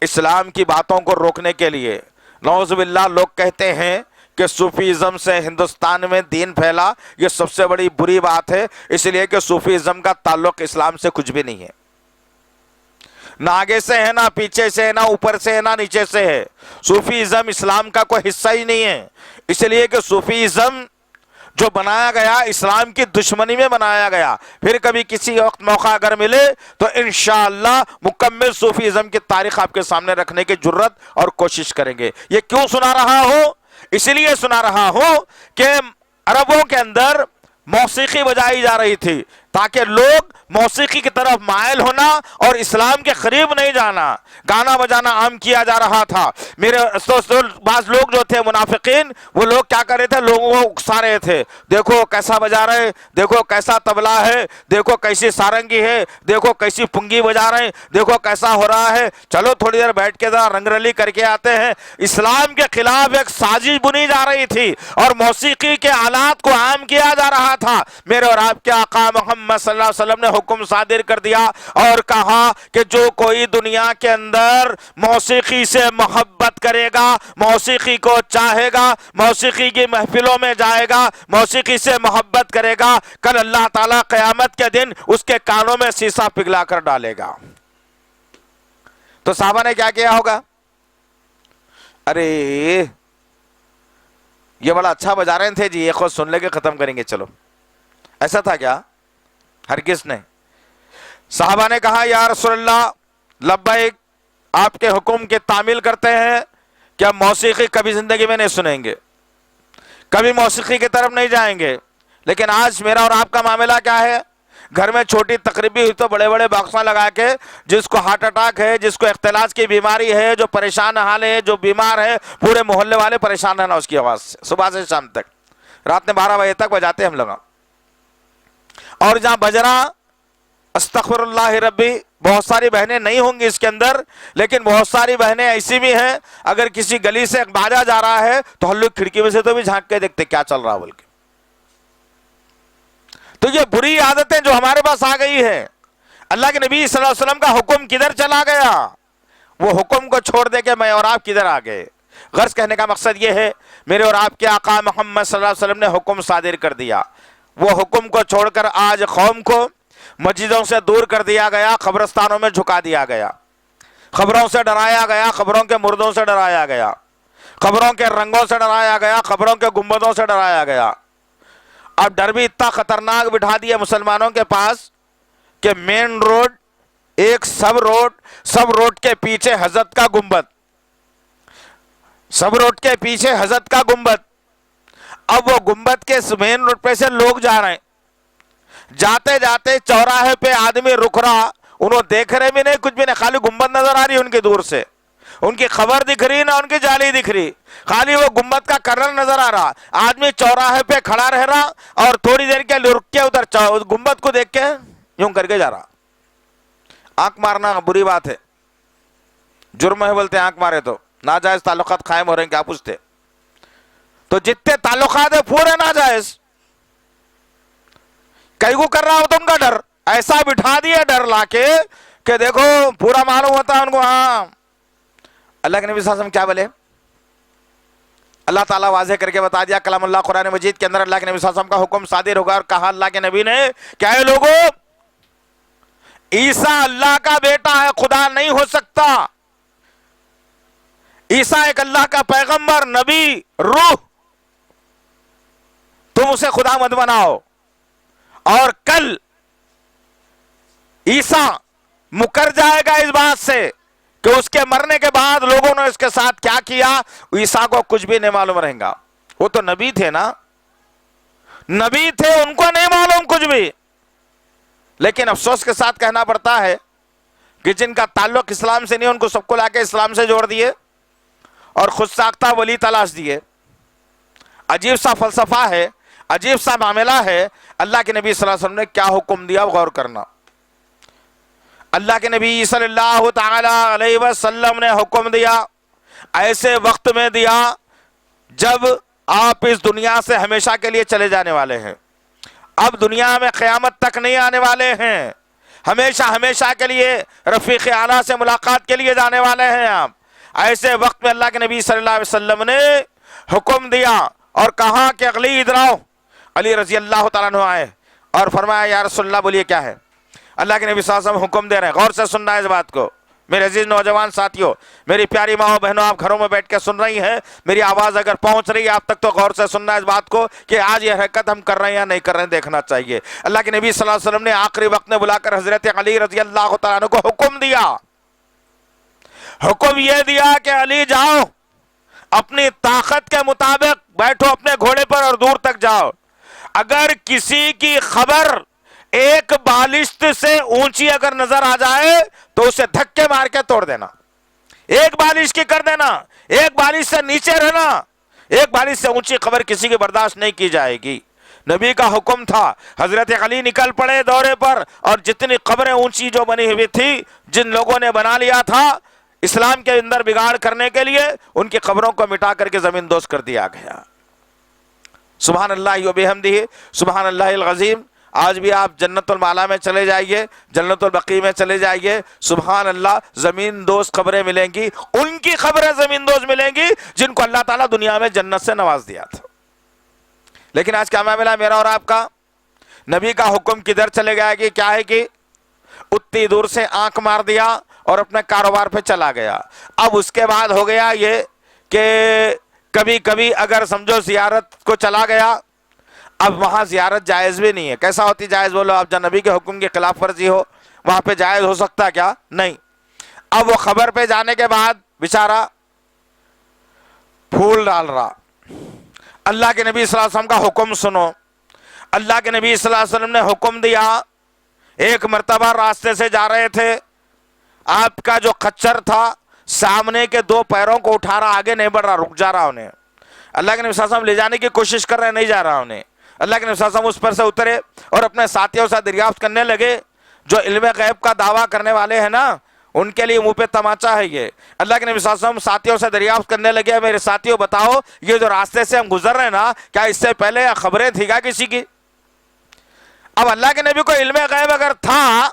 اسلام کی باتوں کو روکنے کے لیے، نعوذ باللہ لوگ کہتے ہیں کہ صوفیزم سے ہندوستان میں دین پھیلا، یہ سب سے بڑی بری بات ہے، اس لیے کہ صوفیزم کا تعلق اسلام سے کچھ بھی نہیں ہے، نہ آگے سے ہے، نہ پیچھے سے ہے، نہ اوپر سے ہے، نہ نیچے سے ہے۔ صوفیزم اسلام کا کوئی حصہ ہی نہیں ہے، اس لیے کہ صوفیزم جو بنایا گیا اسلام کی دشمنی میں بنایا گیا۔ پھر کبھی کسی وقت موقع اگر ملے تو انشاءاللہ مکمل صوفیزم کی تاریخ آپ کے سامنے رکھنے کی جرت اور کوشش کریں گے۔ یہ کیوں سنا رہا ہوں؟ اس لیے سنا رہا ہوں کہ عربوں کے اندر موسیقی بجائی جا رہی تھی تاکہ لوگ موسیقی کی طرف مائل ہونا اور اسلام کے قریب نہیں جانا، گانا بجانا عام کیا جا رہا تھا۔ میرے بعض لوگ جو تھے منافقین، وہ لوگ کیا کر رہے تھے؟ لوگوں کو اکسا رہے تھے، دیکھو کیسا بجا رہے، دیکھو کیسا طبلہ ہے، دیکھو کیسی سارنگی ہے، دیکھو کیسی پنگی بجا رہے ہیں، دیکھو کیسا ہو رہا ہے، چلو تھوڑی دیر بیٹھ کے ذرا رنگ رلی کر کے آتے ہیں۔ اسلام کے خلاف ایک سازش بنی جا رہی تھی اور موسیقی کے آلات کو عام کیا جا رہا تھا۔ میرے اور آپ کے آقا محمد محمد صلی اللہ علیہ وسلم نے حکم صادر کر دیا اور کہا کہ جو کوئی دنیا کے اندر موسیقی سے محبت کرے گا، موسیقی کو چاہے گا، موسیقی کی محفلوں میں جائے گا، موسیقی سے محبت کرے گا، کل اللہ تعالیٰ قیامت کے دن اس کے کانوں میں سیسا پگھلا کر ڈالے گا۔ تو صحابہ نے کیا کیا ہوگا؟ ارے یہ بڑا اچھا بجا رہے تھے جی، یہ خود سن لے کے ختم کریں گے، چلو۔ ایسا تھا کیا؟ ہرگز نہیں۔ صحابہ نے کہا یا رسول اللہ لبیک، آپ کے حکم کی تعمیل کرتے ہیں کہ ہم موسیقی کبھی زندگی میں نہیں سنیں گے، کبھی موسیقی کی طرف نہیں جائیں گے۔ لیکن آج میرا اور آپ کا معاملہ کیا ہے؟ گھر میں چھوٹی تقریبی ہوئی تو بڑے بڑے باکساں لگا کے، جس کو ہارٹ اٹیک ہے، جس کو اختلاط کی بیماری ہے، جو پریشان حال ہے، جو بیمار ہے، پورے محلے والے پریشان رہنا اس کی آواز سے، صبح سے شام تک، رات میں 12 بجے تک بجاتے ہم لوگ۔ اور جہاں بجنا استغفر اللہ ربی، بہت ساری بہنیں نہیں ہوں گی اس کے اندر، لیکن بہت ساری بہنیں ایسی بھی ہیں، اگر کسی گلی سے باجا جا رہا ہے تو ہم لوگ کھڑکی میں سے تو بھی جھانک کے دیکھتے کیا چل رہا بول کے۔ تو یہ بری عادتیں جو ہمارے پاس آ گئی ہے، اللہ کے نبی صلی اللہ علیہ وسلم کا حکم کدھر چلا گیا؟ وہ حکم کو چھوڑ دے کے میں اور آپ کدھر آ گئے؟ غرض کہنے کا مقصد یہ ہے، میرے اور آپ کے آقا محمد صلی اللہ علیہ وسلم نے حکم صادر کر دیا، وہ حکم کو چھوڑ کر آج قوم کو مسجدوں سے دور کر دیا گیا، قبرستانوں میں جھکا دیا گیا، خبروں سے ڈرایا گیا، خبروں کے مردوں سے ڈرایا گیا، خبروں کے رنگوں سے ڈرایا گیا، خبروں کے گنبدوں سے ڈرایا گیا۔ اب ڈر بھی اتنا خطرناک بٹھا دیا مسلمانوں کے پاس کہ مین روڈ، ایک سب روڈ کے پیچھے حضرت کا گنبد، سب روڈ کے پیچھے حضرت کا گنبد۔ اب وہ گنبد کے مین روڈ پہ سے لوگ جا رہے ہیں، جاتے جاتے چوراہے پہ آدمی رک رہا، انہوں دیکھ رہے بھی نہیں، کچھ بھی نہیں، خالی گنبد نظر آ رہی ان کی دور سے، ان کی خبر دکھ رہی نہ ان کی جالی دکھ رہی، خالی وہ گنبد کا کرنل نظر آ رہا۔ آدمی چوراہے پہ کھڑا رہ رہا اور تھوڑی دیر کے لیے رک کے ادھر گنبد کو دیکھ کے یوں کر کے جا رہا۔ آنکھ مارنا بری بات ہے، جرم ہے بولتے ہیں، آنکھ مارے تو ناجائز تعلقات قائم ہو رہے ہیں، کیا پوچھتے؟ تو جتنے تعلقات ہیں پورے ناجائز، کئی کو کر رہا ہوتا ان کا ڈر، ایسا بٹھا دیا ڈر لا کے کہ دیکھو پورا معلوم ہوتا ہے ان کو۔ ہاں اللہ کے نبی صلی اللہ علیہ وسلم کیا بولے؟ اللہ تعالیٰ واضح کر کے بتا دیا کلام اللہ قرآن مجید کے اندر، اللہ کے نبی صلی اللہ علیہ وسلم کا حکم صادر ہوگا، اور کہا اللہ کے نبی نے کیا ہے لوگوں، عیسیٰ اللہ کا بیٹا ہے، خدا نہیں ہو سکتا۔ عیسیٰ ایک اللہ کا پیغمبر، نبی، روح، تم اسے خدا مت بناؤ۔ اور کل عیسیٰ مکر جائے گا اس بات سے کہ اس کے مرنے کے بعد لوگوں نے اس کے ساتھ کیا کیا، عیسیٰ کو کچھ بھی نہیں معلوم رہے گا۔ وہ تو نبی تھے نا، نبی تھے، ان کو نہیں معلوم کچھ بھی۔ لیکن افسوس کے ساتھ کہنا پڑتا ہے کہ جن کا تعلق اسلام سے نہیں، ان کو سب کو لا کے اسلام سے جوڑ دیے اور خود ساختہ ولی تلاش دیے۔ عجیب سا فلسفہ ہے، عجیب سا معاملہ ہے۔ اللہ کے نبی صلی اللہ علیہ وسلم نے کیا حکم دیا، غور کرنا۔ اللہ کے نبی صلی اللہ تعالی علیہ وسلم نے حکم دیا، ایسے وقت میں دیا جب آپ اس دنیا سے ہمیشہ کے لیے چلے جانے والے ہیں، اب دنیا میں قیامت تک نہیں آنے والے ہیں، ہمیشہ ہمیشہ کے لیے رفیق اعلیٰ سے ملاقات کے لیے جانے والے ہیں آپ۔ ایسے وقت میں اللہ کے نبی صلی اللہ علیہ وسلم نے حکم دیا اور کہا کہ علی ادھر آؤ۔ علی رضی اللہ تعالیٰ عنہ آئے اور فرمایا یا رسول اللہ، بولیے کیا ہے؟ اللہ کے نبی صلی اللہ علیہ وسلم حکم دے رہے ہیں، غور سے سننا ہے اس بات کو میرے عزیز نوجوان ساتھیوں، میری پیاری ماں بہنوں، آپ گھروں میں بیٹھ کے سن رہی ہیں، میری آواز اگر پہنچ رہی ہے آپ تک تو غور سے سننا ہے اس بات کو کہ آج یہ حرکت ہم کر رہے ہیں یا نہیں کر رہے ہیں، دیکھنا چاہیے۔ اللہ کے نبی صلی اللہ علیہ وسلم نے آخری وقت میں بلا کر حضرت علی رضی اللہ تعالیٰ عنہ کو حکم دیا، حکم یہ دیا کہ علی جاؤ، اپنی طاقت کے مطابق بیٹھو اپنے گھوڑے پر اور دور تک جاؤ، اگر کسی کی خبر ایک بالشت سے اونچی اگر نظر آ جائے تو اسے دھکے مار کے توڑ دینا، ایک بالش کی کر دینا، ایک بالش سے نیچے رہنا، ایک بالش سے اونچی خبر کسی کی برداشت نہیں کی جائے گی۔ نبی کا حکم تھا، حضرت علی نکل پڑے دورے پر، اور جتنی قبریں اونچی جو بنی ہوئی تھی، جن لوگوں نے بنا لیا تھا اسلام کے اندر بگاڑ کرنے کے لیے، ان کی قبروں کو مٹا کر کے زمین دوز کر دیا گیا۔ سبحان اللہ و بحمدہ، سبحان اللہ العظیم۔ آج بھی آپ جنت المعلا میں چلے جائیے، جنت البقیع میں چلے جائیے، سبحان اللہ، زمین دوز قبریں ملیں گی، ان کی قبریں زمین دوز ملیں گی جن کو اللہ تعالیٰ دنیا میں جنت سے نواز دیا تھا۔ لیکن آج کیا معاملہ میرا اور آپ کا؟ نبی کا حکم کدھر چلے گیا کہ کیا ہے کہ اتنی دور سے آنکھ مار دیا اور اپنے کاروبار پہ چلا گیا۔ اب اس کے بعد ہو گیا یہ کہ کبھی کبھی اگر سمجھو زیارت کو چلا گیا، اب وہاں زیارت جائز بھی نہیں ہے۔ کیسا ہوتی جائز بولو؟ اب جب نبی کے حکم کی خلاف ورزی ہو وہاں پہ جائز ہو سکتا ہے کیا؟ نہیں۔ اب وہ خبر پہ جانے کے بعد بیچارہ پھول ڈال رہا، اللہ کے نبی صلی اللہ علیہ وسلم کا حکم سنو۔ اللہ کے نبی صلی اللہ علیہ وسلم نے حکم دیا، ایک مرتبہ راستے سے جا رہے تھے، آپ کا جو خچر تھا سامنے کے دو پیروں کو اٹھا رہا، آگے نہیں بڑھ رہا، رک جا رہا انہیں۔ اللہ کے نبی صلی اللہ علیہ وسلم لے جانے کی کوشش کر رہے، نہیں جا رہا انہیں۔ اللہ کے نبی صلی اللہ علیہ وسلم اس پر سے اترے اور اپنے ساتھیوں سے دریافت کرنے لگے۔ جو علم غیب کا دعویٰ کرنے والے ہیں نا، ان کے لیے منہ پہ تماچا ہے یہ۔ اللہ کے نبی صلی اللہ علیہ وسلم ساتھیوں سے دریافت کرنے لگے، میرے ساتھیوں بتاؤ یہ جو راستے سے ہم گزر رہے ہیں نا، کیا اس سے پہلے خبریں تھی کیا کسی کی؟ اب اللہ کے نبی کو علم غیب اگر تھا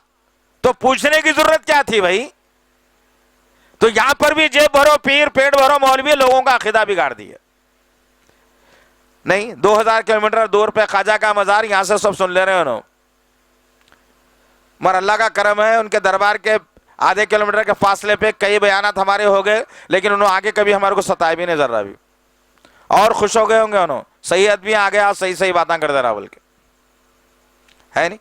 تو پوچھنے کی ضرورت کیا تھی بھائی؟ تو یہاں پر بھی جیب بھرو پیر، پیٹ بھرو مولوی، لوگوں کا عقیدہ بگاڑ دیے۔ نہیں، 2000 کلومیٹر دور پہ خواجہ کا مزار، یہاں سے سب سن لے رہے ہیں انہوں۔ مگر اللہ کا کرم ہے، ان کے دربار کے آدھے کلومیٹر کے فاصلے پہ کئی بیانات ہمارے ہو گئے، لیکن انہوں آگے کبھی ہمارے کو ستائے بھی نہیں ذرہ بھی، اور خوش ہو گئے ہوں گے انہوں، صحیح آدمی آ گیا، صحیح صحیح باتیں کرتے رہا، بلکہ ہے نہیں۔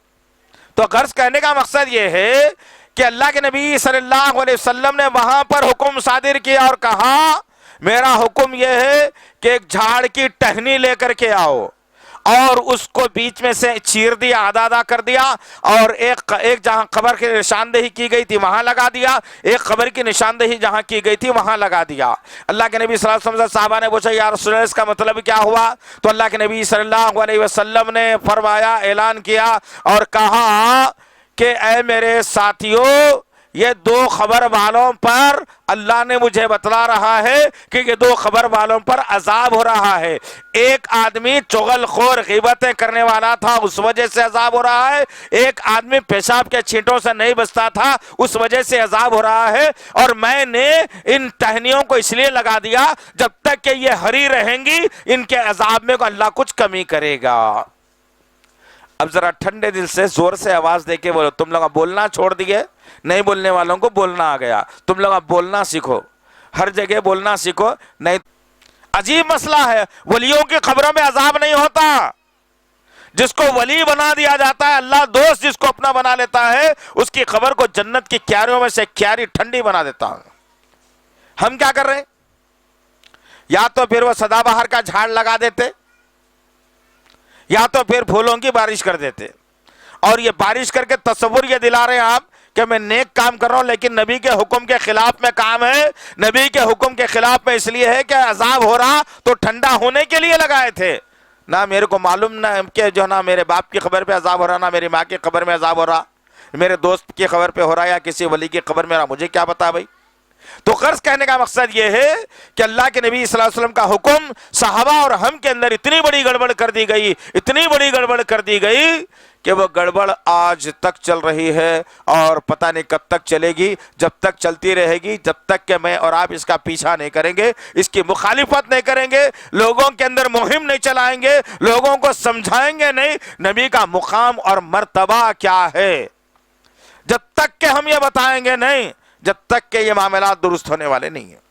تو غرض کہنے کا مقصد یہ ہے کہ اللہ کے نبی صلی اللہ علیہ وسلم نے وہاں پر حکم صادر کیا اور کہا میرا حکم یہ ہے کہ ایک جھاڑ کی ٹہنی لے کر کے آؤ، اور اس کو بیچ میں سے چیر دیا، آدھا آدھا کر دیا، اور ایک جہاں قبر کی نشاندہی کی گئی تھی وہاں لگا دیا، ایک قبر کی نشاندہی جہاں کی گئی تھی وہاں لگا دیا۔ اللہ کے نبی صلی اللہ علیہ وسلم سے صحابہ نے پوچھا یا رسول اللہ اس کا مطلب کیا ہوا؟ تو اللہ کے نبی صلی اللہ علیہ وسلم نے فرمایا، اعلان کیا اور کہا کہ اے میرے ساتھیوں، یہ دو خبر والوں پر اللہ نے مجھے بتلا رہا ہے کہ یہ دو خبر والوں پر عذاب ہو رہا ہے۔ ایک آدمی چغل خور غیبتیں کرنے والا تھا، اس وجہ سے عذاب ہو رہا ہے۔ ایک آدمی پیشاب کے چھینٹوں سے نہیں بچتا تھا، اس وجہ سے عذاب ہو رہا ہے۔ اور میں نے ان ٹہنیوں کو اس لیے لگا دیا جب تک کہ یہ ہری رہیں گی ان کے عذاب میں اللہ کچھ کمی کرے گا۔ اب ذرا ٹھنڈے دل سے زور سے آواز دے کے بولو، تم لوگ بولنا چھوڑ دیے، نہیں بولنے والوں کو بولنا آ گیا، تم لوگ اب بولنا سیکھو، ہر جگہ بولنا سیکھو۔ نہیں، عجیب مسئلہ ہے، ولیوں کی خبروں میں عذاب نہیں ہوتا۔ جس کو ولی بنا دیا جاتا ہے، اللہ دوست جس کو اپنا بنا لیتا ہے، اس کی خبر کو جنت کی کیاریوں میں سے کیاری ٹھنڈی بنا دیتا ہے۔ ہم کیا کر رہے ہیں؟ یا تو پھر وہ سدا بہار کا جھاڑ لگا دیتے، یا تو پھر پھولوں کی بارش کر دیتے، اور یہ بارش کر کے تصور یہ دلا رہے ہیں آپ کہ میں نیک کام کر رہا ہوں، لیکن نبی کے حکم کے خلاف میں کام ہے۔ نبی کے حکم کے خلاف میں اس لیے ہے کہ عذاب ہو رہا تو ٹھنڈا ہونے کے لیے لگائے تھے، نہ میرے کو معلوم نہ کہ جو نہ میرے باپ کی خبر پہ عذاب ہو رہا، نہ میری ماں کی خبر میں عذاب ہو رہا، میرے دوست کی خبر پہ ہو رہا یا کسی ولی کی خبر میں رہا، مجھے کیا پتا بھائی۔ تو غرض کہنے کا مقصد یہ ہے کہ اللہ کے نبی صلی اللہ علیہ وسلم کا حکم صحابہ اور ہم کے اندر اتنی بڑی گڑبڑ کر دی گئی، اتنی بڑی گڑبڑ کر دی گئی کہ وہ گڑبڑ آج تک چل رہی ہے، اور پتہ نہیں کب تک چلے گی، جب تک چلتی رہے گی، جب تک کہ میں اور آپ اس کا پیچھا نہیں کریں گے، اس کی مخالفت نہیں کریں گے، لوگوں کے اندر مہم نہیں چلائیں گے، لوگوں کو سمجھائیں گے نہیں نبی کا مقام اور مرتبہ کیا ہے۔ جب تک کہ ہم یہ بتائیں گے نہیں، جب تک کہ یہ معاملات درست ہونے والے نہیں ہیں۔